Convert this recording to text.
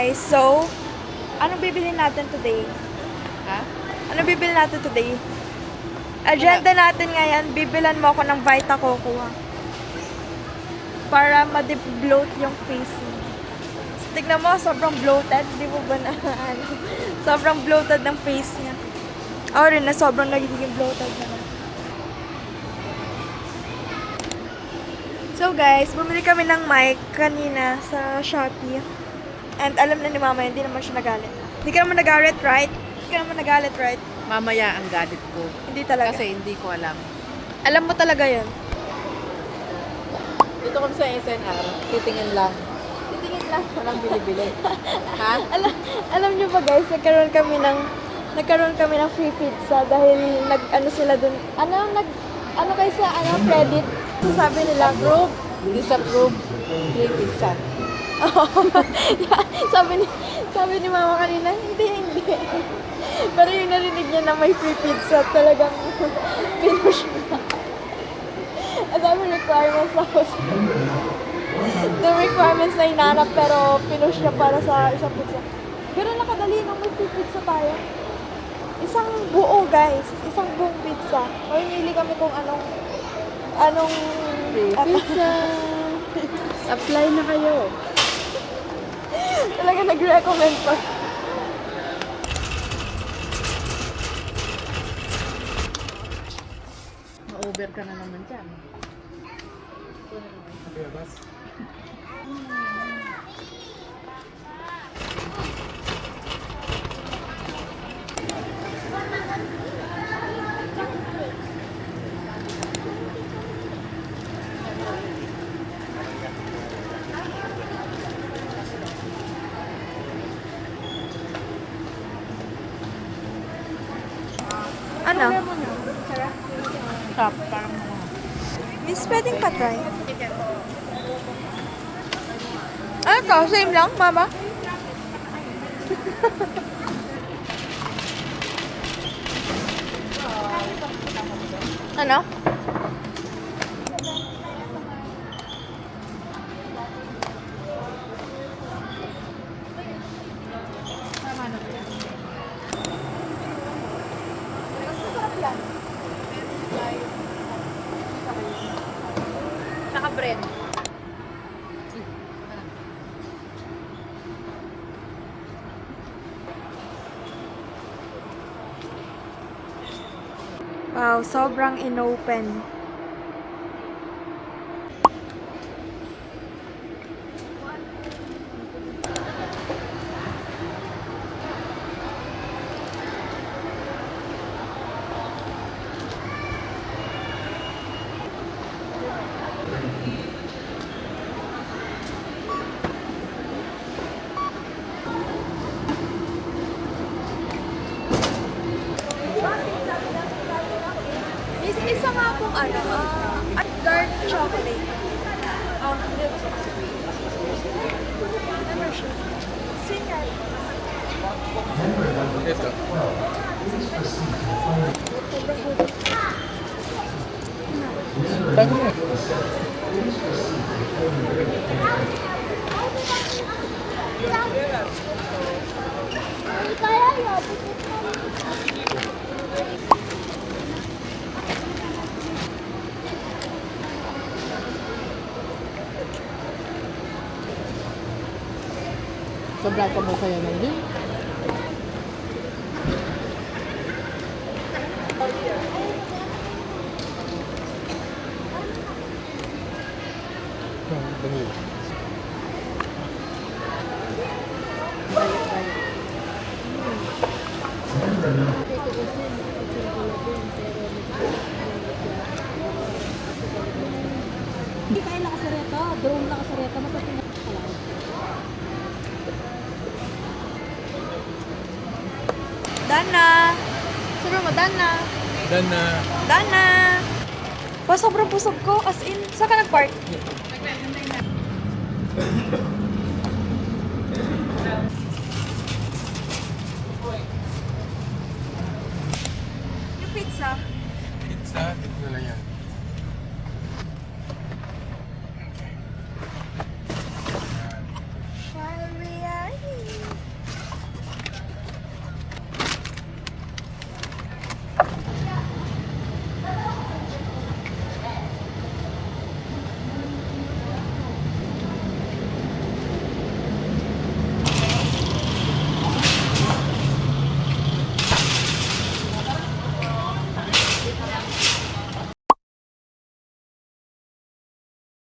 guys. So, anong bibili natin today? Ha? Ano bibili natin today? Agenda natin ngayon, bibilan mo ako ng Vita Coco ha? Para ma-bloat yung face mo. Tignan mo, sobrang bloated. Di mo ba na ano? Sobrang bloated ng face niya. Ako rin na sobrang nagiging bloated na. So guys, bumili kami ng mic kanina sa Shopee. And alam na ni Mama, hindi naman siya nagalit. Hindi ka naman nagalit, right? Hindi ka naman nagalit, right? Mamaya ang galit ko. Hindi talaga. Kasi hindi ko alam. Alam mo talaga yun. Dito kami sa SNR, titingin lang. Titingin lang. Walang bilibili. Ha? Alam niyo ba guys, nagkaroon kami ng free pizza dahil nag-ano sila dun. Ano kayo sa credit? So sabi nila, Approve, disapprove, free pizza. sabi ni Mama kanina, hindi. Pero yung narinig niya na may free pizza, talagang pinush na. Ang dami requirements na ako. The requirements na hinanap pero pinush niya para sa isang pizza. Pero nakadali nung may free pizza tayo. Isang buo guys, isang buong pizza. Mamimili kami kung anong Free pizza. Apply na kayo. talaga nag-recommend pa. Ma-over ka na naman dyan. Ano? Stop, parang mga. Miss, pwedeng pa-try? Ano to? Same lang, Mama? Ano? Naka-bread. Wow, sobrang inopen. Miss, isa nga pong dark chocolate. Membership. Senior. Sobrang pa mo kaya na yun. Hindi kaya nakasareta, drone nakasareta, mas pinakalaw. Dana! Sabi mo, Dana! Dana! Pa, sobrang busog ko. As in, saan ka nag-park? Yung pizza. Pizza, ito na lang yan.